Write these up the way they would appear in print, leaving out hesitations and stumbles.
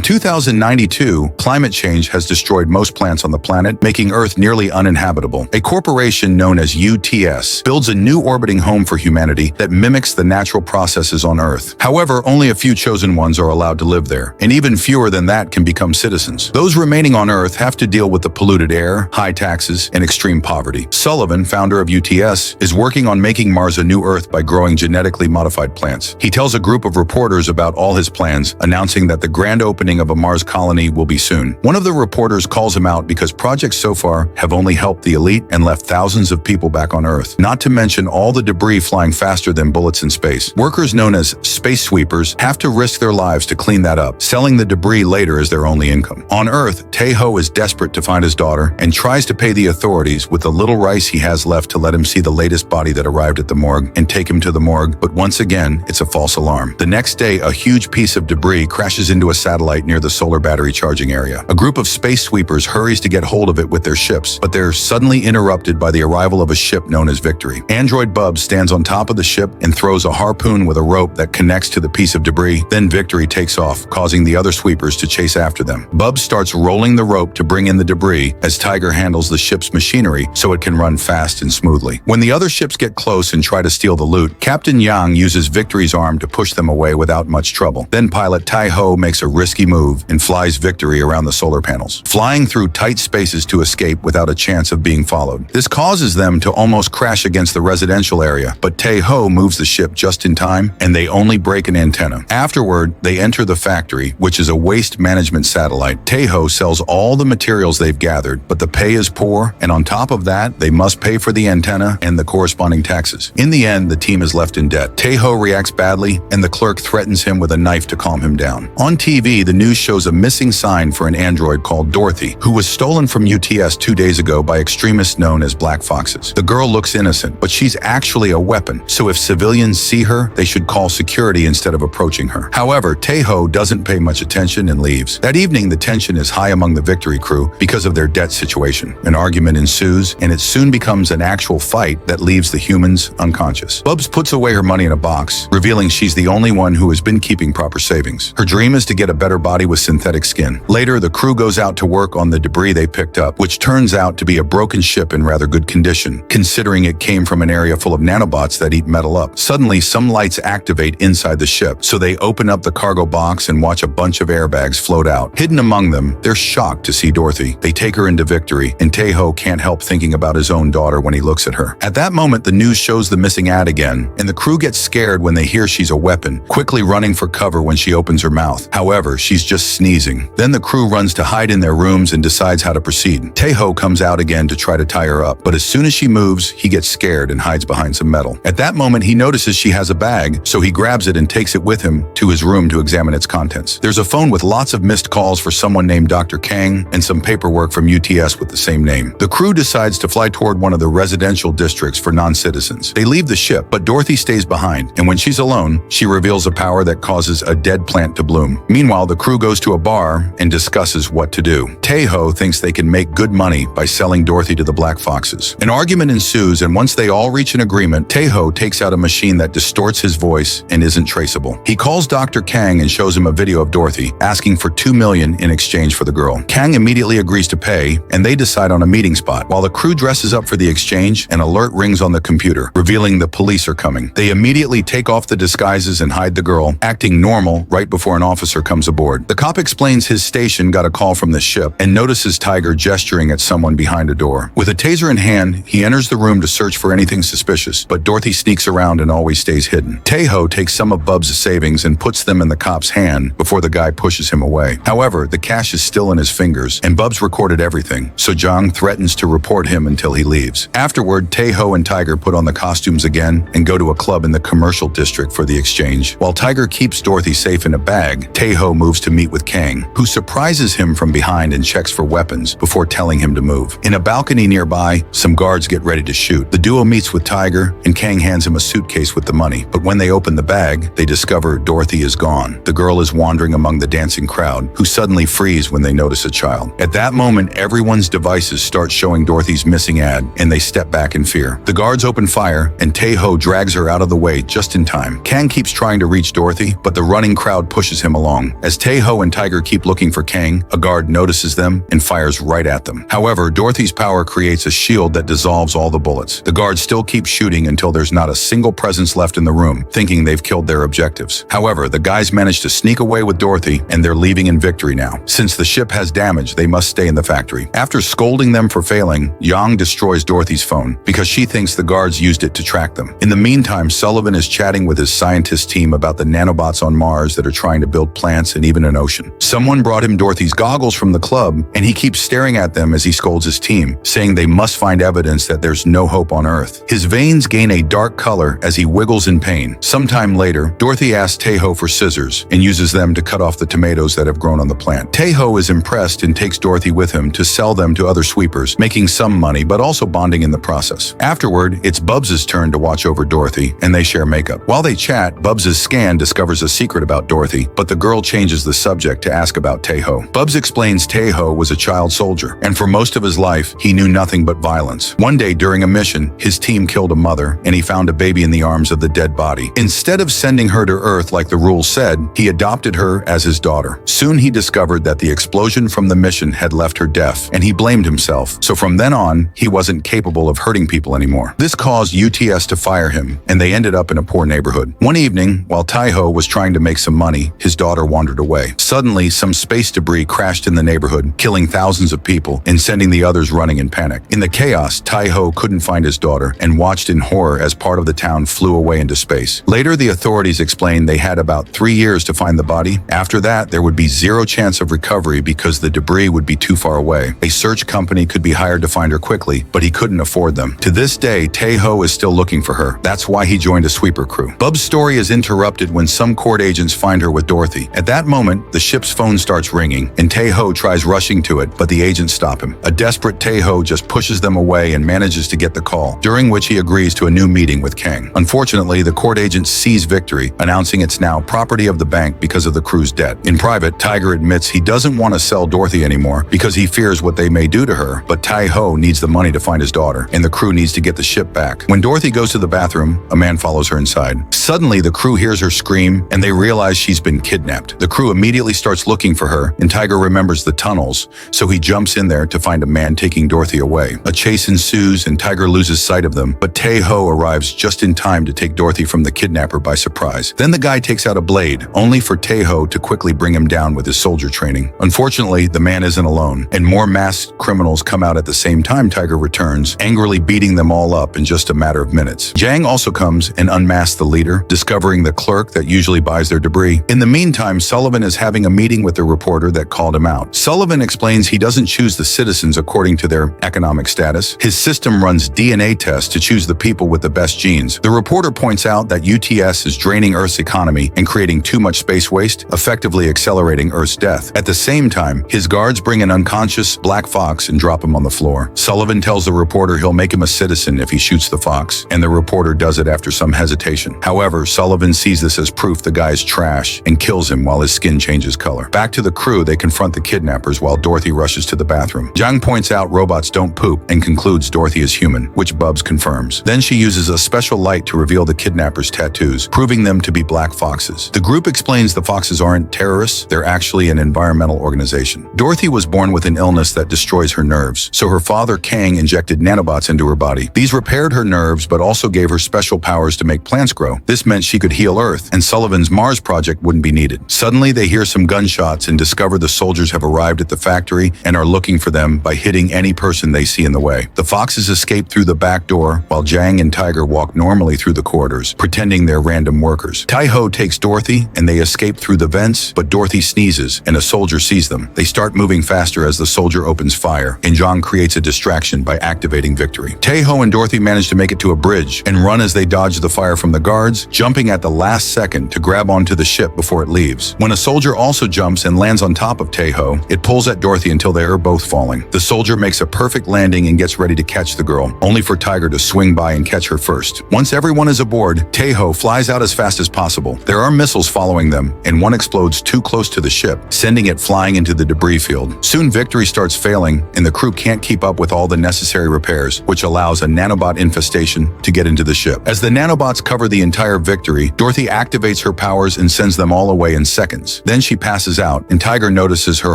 In 2092, climate change has destroyed most plants on the planet, making Earth nearly uninhabitable. A corporation known as UTS builds a new orbiting home for humanity that mimics the natural processes on Earth. However, only a few chosen ones are allowed to live there, and even fewer than that can become citizens. Those remaining on Earth have to deal with the polluted air, high taxes, and extreme poverty. Sullivan, founder of UTS, is working on making Mars a new Earth by growing genetically modified plants. He tells a group of reporters about all his plans, announcing that the grand opening of a Mars colony will be soon. One of the reporters calls him out because projects so far have only helped the elite and left thousands of people back on Earth, not to mention all the debris flying faster than bullets in space. Workers known as space sweepers have to risk their lives to clean that up. Selling the debris later is their only income. On Earth, Tae-ho is desperate to find his daughter and tries to pay the authorities with the little rice he has left to let him see the latest body that arrived at the morgue and take him to the morgue, but once again, it's a false alarm. The next day, a huge piece of debris crashes into a satellite near the solar battery charging area. A group of space sweepers hurries to get hold of it with their ships, but they're suddenly interrupted by the arrival of a ship known as Victory. Android Bubs stands on top of the ship and throws a harpoon with a rope that connects to the piece of debris. Then Victory takes off, causing the other sweepers to chase after them. Bubs starts rolling the rope to bring in the debris as Tiger handles the ship's machinery so it can run fast and smoothly. When the other ships get close and try to steal the loot, Captain Yang uses Victory's arm to push them away without much trouble. Then pilot Tae-ho makes a risky move and flies Victory around the solar panels, flying through tight spaces to escape without a chance of being followed. This causes them to almost crash against the residential area, but Tae-ho moves the ship just in time and they only break an antenna. Afterward, they enter the factory, which is a waste management satellite. Tae-ho sells all the materials they've gathered, but the pay is poor, and on top of that, they must pay for the antenna and the corresponding taxes. In the end, the team is left in debt. Tae-ho reacts badly, and the clerk threatens him with a knife to calm him down. On TV, the news shows a missing sign for an android called Dorothy, who was stolen from UTS 2 days ago by extremists known as Black Foxes. The girl looks innocent, but she's actually a weapon, so if civilians see her, they should call security instead of approaching her. However, Tae-ho doesn't pay much attention and leaves. That evening, the tension is high among the Victory crew because of their debt situation. An argument ensues, and it soon becomes an actual fight that leaves the humans unconscious. Bubs puts away her money in a box, revealing she's the only one who has been keeping proper savings. Her dream is to get a better body with synthetic skin. Later, the crew goes out to work on the debris they picked up, which turns out to be a broken ship in rather good condition, considering it came from an area full of nanobots that eat metal up. Suddenly, some lights activate inside the ship, so they open up the cargo box and watch a bunch of airbags float out. Hidden among them, they're shocked to see Dorothy. They take her into Victory, and Tae-ho can't help thinking about his own daughter when he looks at her. At that moment, the news shows the missing ad again, and the crew gets scared when they hear she's a weapon, quickly running for cover when she opens her mouth. However, she's just sneezing. Then the crew runs to hide in their rooms and decides how to proceed. Tae-ho comes out again to try to tie her up, but as soon as she moves, he gets scared and hides behind some metal. At that moment, he notices she has a bag, so he grabs it and takes it with him to his room to examine its contents. There's a phone with lots of missed calls for someone named Dr. Kang and some paperwork from UTS with the same name. The crew decides to fly toward one of the residential districts for non-citizens. They leave the ship, but Dorothy stays behind, and when she's alone, she reveals a power that causes a dead plant to bloom. Meanwhile, the crew goes to a bar and discusses what to do. Tae-ho thinks they can make good money by selling Dorothy to the Black Foxes. An argument ensues, and once they all reach an agreement, Tae-ho takes out a machine that distorts his voice and isn't traceable. He calls Dr. Kang and shows him a video of Dorothy, asking for $2 million in exchange for the girl. Kang immediately agrees to pay, and they decide on a meeting spot. While the crew dresses up for the exchange, an alert rings on the computer, revealing the police are coming. They immediately take off the disguises and hide the girl, acting normal right before an officer comes aboard. The cop explains his station got a call from the ship and notices Tiger gesturing at someone behind a door. With a taser in hand, he enters the room to search for anything suspicious, but Dorothy sneaks around and always stays hidden. Tae-ho takes some of Bubs' savings and puts them in the cop's hand before the guy pushes him away. However, the cash is still in his fingers, and Bubs recorded everything, so Jang threatens to report him until he leaves. Afterward, Tae-ho and Tiger put on the costumes again and go to a club in the commercial district for the exchange. While Tiger keeps Dorothy safe in a bag, Tae-ho moves to meet with Kang, who surprises him from behind and checks for weapons before telling him to move. In a balcony nearby, some guards get ready to shoot. The duo meets with Tiger, and Kang hands him a suitcase with the money. But when they open the bag, they discover Dorothy is gone. The girl is wandering among the dancing crowd, who suddenly freeze when they notice a child. At that moment, everyone's devices start showing Dorothy's missing ad, and they step back in fear. The guards open fire, and Tae-ho drags her out of the way just in time. Kang keeps trying to reach Dorothy, but the running crowd pushes him along. As Tae-ho and Tiger keep looking for Kang. A guard notices them and fires right at them. However, Dorothy's power creates a shield that dissolves all the bullets. The guards still keep shooting until there's not a single presence left in the room, thinking they've killed their objectives. However, the guys manage to sneak away with Dorothy, and they're leaving in victory now. Since the ship has damage, they must stay in the factory. After scolding them for failing, Yang destroys Dorothy's phone because she thinks the guards used it to track them. In the meantime, Sullivan is chatting with his scientist team about the nanobots on Mars that are trying to build plants and even an ocean. Someone brought him Dorothy's goggles from the club, and he keeps staring at them as he scolds his team, saying they must find evidence that there's no hope on Earth. His veins gain a dark color as he wiggles in pain. Sometime later, Dorothy asks Tae-ho for scissors and uses them to cut off the tomatoes that have grown on the plant. Tae-ho is impressed and takes Dorothy with him to sell them to other sweepers, making some money but also bonding in the process. Afterward, it's Bubs' turn to watch over Dorothy, and they share makeup. While they chat, Bubs' scan discovers a secret about Dorothy, but the girl changes the subject to ask about Tae-ho. Bubs explains Tae-ho was a child soldier, and for most of his life, he knew nothing but violence. One day during a mission, his team killed a mother, and he found a baby in the arms of the dead body. Instead of sending her to Earth like the rules said, he adopted her as his daughter. Soon he discovered that the explosion from the mission had left her deaf, and he blamed himself. So from then on, he wasn't capable of hurting people anymore. This caused UTS to fire him, and they ended up in a poor neighborhood. One evening, while Tae-ho was trying to make some money, his daughter wandered away. Suddenly, some space debris crashed in the neighborhood, killing thousands of people and sending the others running in panic. In the chaos, Tae-ho couldn't find his daughter and watched in horror as part of the town flew away into space. Later, the authorities explained they had about 3 years to find the body. After that, there would be zero chance of recovery because the debris would be too far away. A search company could be hired to find her quickly, but he couldn't afford them. To this day, Tae-ho is still looking for her. That's why he joined a sweeper crew. Bub's story is interrupted when some court agents find her with Dorothy. At that moment, the ship's phone starts ringing, and Tae-ho tries rushing to it, but the agents stop him. A desperate Tae-ho just pushes them away and manages to get the call, during which he agrees to a new meeting with Kang. Unfortunately, the court agents seize Victory, announcing it's now property of the bank because of the crew's debt. In private, Tiger admits he doesn't want to sell Dorothy anymore because he fears what they may do to her, but Tae-ho needs the money to find his daughter, and the crew needs to get the ship back. When Dorothy goes to the bathroom, a man follows her inside. Suddenly, the crew hears her scream, and they realize she's been kidnapped. The crew immediately starts looking for her, and Tiger remembers the tunnels, so he jumps in there to find a man taking Dorothy away. A chase ensues, and Tiger loses sight of them, but Tae-ho arrives just in time to take Dorothy from the kidnapper by surprise. Then the guy takes out a blade, only for Tae-ho to quickly bring him down with his soldier training. Unfortunately, the man isn't alone, and more masked criminals come out at the same time Tiger returns, angrily beating them all up in just a matter of minutes. Jang also comes and unmasks the leader, discovering the clerk that usually buys their debris. In the meantime, Sullivan is having a meeting with the reporter that called him out. Sullivan explains he doesn't choose the citizens according to their economic status. His system runs DNA tests to choose the people with the best genes. The reporter points out that UTS is draining Earth's economy and creating too much space waste, effectively accelerating Earth's death. At the same time, his guards bring an unconscious black fox and drop him on the floor. Sullivan tells the reporter he'll make him a citizen if he shoots the fox, and the reporter does it after some hesitation. However, Sullivan sees this as proof the guy's trash and kills him while his skin changes color. Back to the crew, they confront the kidnappers while Dorothy rushes to the bathroom. Jang points out robots don't poop and concludes Dorothy is human, which Bubs confirms. Then she uses a special light to reveal the kidnappers' tattoos, proving them to be black foxes. The group explains the foxes aren't terrorists, they're actually an environmental organization. Dorothy was born with an illness that destroys her nerves, so her father Kang injected nanobots into her body. These repaired her nerves but also gave her special powers to make plants grow. This meant she could heal Earth, and Sullivan's Mars project wouldn't be needed. Suddenly, they hear some gunshots and discover the soldiers have arrived at the factory and are looking for them by hitting any person they see in the way. The foxes escape through the back door, while Jang and Tiger walk normally through the corridors, pretending they're random workers. Tae-ho takes Dorothy, and they escape through the vents, but Dorothy sneezes, and a soldier sees them. They start moving faster as the soldier opens fire, and Jang creates a distraction by activating Victory. Tae-ho and Dorothy manage to make it to a bridge and run as they dodge the fire from the guards, jumping at the last second to grab onto the ship before it leaves. When a soldier also jumps and lands on top of Tae-ho, it pulls at Dorothy until they are both falling. The soldier makes a perfect landing and gets ready to catch the girl, only for Tiger to swing by and catch her first. Once everyone is aboard, Tae-ho flies out as fast as possible. There are missiles following them, and one explodes too close to the ship, sending it flying into the debris field. Soon Victory starts failing, and the crew can't keep up with all the necessary repairs, which allows a nanobot infestation to get into the ship. As the nanobots cover the entire Victory, Dorothy activates her powers and sends them all away in seconds. seconds. Then she passes out, and Tiger notices her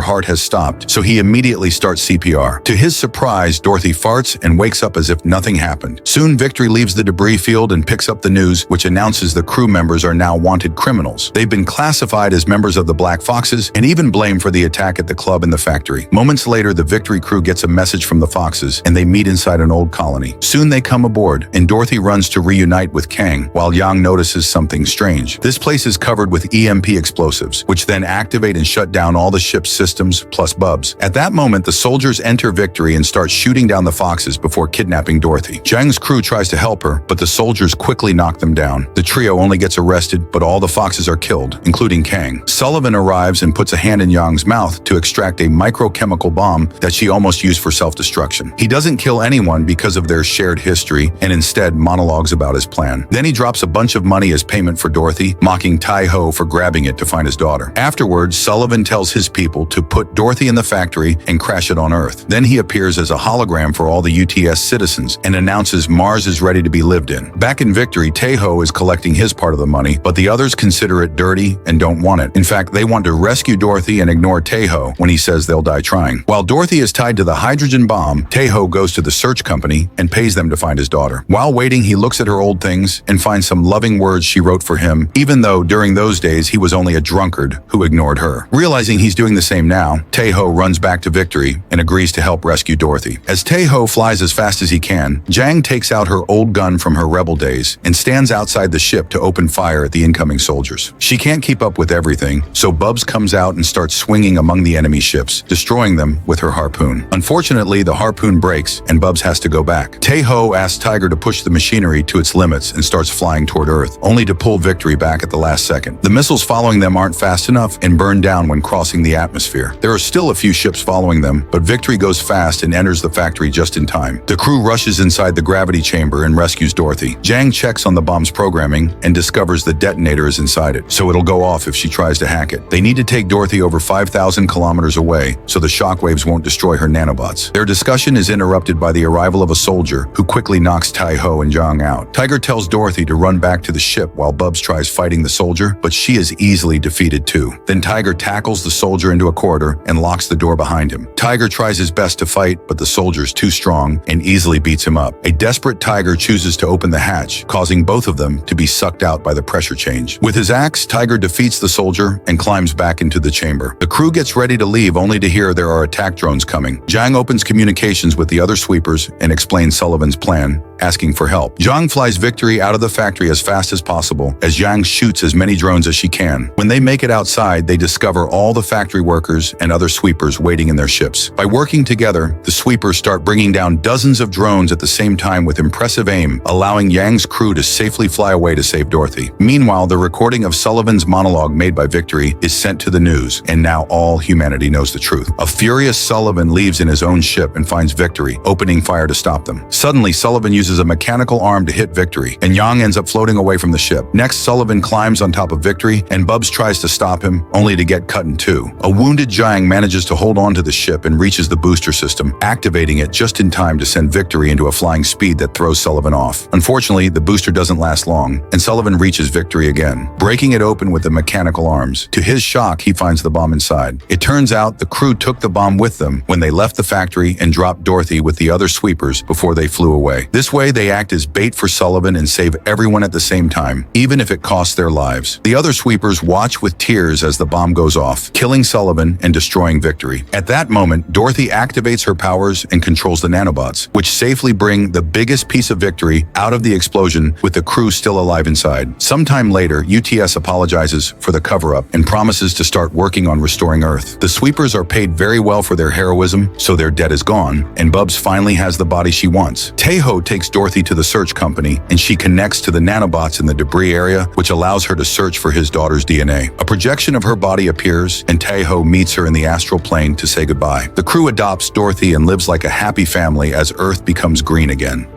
heart has stopped, so he immediately starts CPR. To his surprise, Dorothy farts and wakes up as if nothing happened. Soon, Victory leaves the debris field and picks up the news, which announces the crew members are now wanted criminals. They've been classified as members of the Black Foxes and even blamed for the attack at the club and the factory. Moments later, the Victory crew gets a message from the Foxes, and they meet inside an old colony. Soon they come aboard, and Dorothy runs to reunite with Kang, while Yang notices something strange. This place is covered with EMP explosives, which then activate and shut down all the ship's systems, plus Bubs. At that moment, the soldiers enter Victory and start shooting down the Foxes before kidnapping Dorothy. Zhang's crew tries to help her, but the soldiers quickly knock them down. The trio only gets arrested, but all the Foxes are killed, including Kang. Sullivan arrives and puts a hand in Yang's mouth to extract a microchemical bomb that she almost used for self-destruction. He doesn't kill anyone because of their shared history, and instead monologues about his plan. Then he drops a bunch of money as payment for Dorothy, mocking Tae-ho for grabbing it to find his daughter. Afterwards, Sullivan tells his people to put Dorothy in the factory and crash it on Earth. Then he appears as a hologram for all the UTS citizens and announces Mars is ready to be lived in. Back in Victory, Tae-ho is collecting his part of the money, but the others consider it dirty and don't want it. In fact, they want to rescue Dorothy and ignore Tae-ho when he says they'll die trying. While Dorothy is tied to the hydrogen bomb, Tae-ho goes to the search company and pays them to find his daughter. While waiting, he looks at her old things and finds some loving words she wrote for him, even though during those days he was only a drunkard who ignored her. Realizing he's doing the same now, Tae-ho runs back to Victory and agrees to help rescue Dorothy. As Tae-ho flies as fast as he can, Zhang takes out her old gun from her rebel days and stands outside the ship to open fire at the incoming soldiers. She can't keep up with everything, so Bubs comes out and starts swinging among the enemy ships, destroying them with her harpoon. Unfortunately, the harpoon breaks and Bubs has to go back. Tae-ho asks Tiger to push the machinery to its limits and starts flying toward Earth, only to pull Victory back at the last second. The missiles following them aren't fast enough and burn down when crossing the atmosphere. There are still a few ships following them, but Victory goes fast and enters the factory just in time. The crew rushes inside the gravity chamber and rescues Dorothy. Zhang checks on the bomb's programming and discovers the detonator is inside it, so it'll go off if she tries to hack it. They need to take Dorothy over 5,000 kilometers away so the shockwaves won't destroy her nanobots. Their discussion is interrupted by the arrival of a soldier who quickly knocks Tae-ho and Zhang out. Tiger tells Dorothy to run back to the ship while Bubs tries fighting the soldier, but she is easily defeated too. Then Tiger tackles the soldier into a corridor and locks the door behind him. Tiger tries his best to fight, but the soldier's too strong and easily beats him up. A desperate Tiger chooses to open the hatch, causing both of them to be sucked out by the pressure change. With his axe, Tiger defeats the soldier and climbs back into the chamber. The crew gets ready to leave only to hear there are attack drones coming. Zhang opens communications with the other sweepers and explains Sullivan's plan, asking for help. Zhang flies Victory out of the factory as fast as possible as Zhang shoots as many drones as she can. When they make it outside, they discover all the factory workers and other sweepers waiting in their ships. By working together, the sweepers start bringing down dozens of drones at the same time with impressive aim, allowing Yang's crew to safely fly away to save Dorothy. Meanwhile, the recording of Sullivan's monologue made by Victory is sent to the news, and now all humanity knows the truth. A furious Sullivan leaves in his own ship and finds Victory, opening fire to stop them. Suddenly, Sullivan uses a mechanical arm to hit Victory, and Yang ends up floating away from the ship. Next, Sullivan climbs on top of Victory, and Bubs tries to stop him, only to get cut in two. A wounded Zhang manages to hold on to the ship and reaches the booster system, activating it just in time to send Victory into a flying speed that throws Sullivan off. Unfortunately, the booster doesn't last long, and Sullivan reaches Victory again, breaking it open with the mechanical arms. To his shock, he finds the bomb inside. It turns out the crew took the bomb with them when they left the factory and dropped Dorothy with the other sweepers before they flew away. This way, they act as bait for Sullivan and save everyone at the same time, even if it costs their lives. The other sweepers watch with tears as the bomb goes off, killing Sullivan and destroying Victory. At that moment, Dorothy activates her powers and controls the nanobots, which safely bring the biggest piece of Victory out of the explosion with the crew still alive inside. Sometime later, UTS apologizes for the cover-up and promises to start working on restoring Earth. The sweepers are paid very well for their heroism, so their debt is gone, and Bubs finally has the body she wants. Tae-ho takes Dorothy to the search company, and she connects to the nanobots in the debris area, which allows her to search for his daughter's DNA. A projection of her body appears, and Tae-ho meets her in the astral plane to say goodbye. The crew adopts Dorothy and lives like a happy family as Earth becomes green again.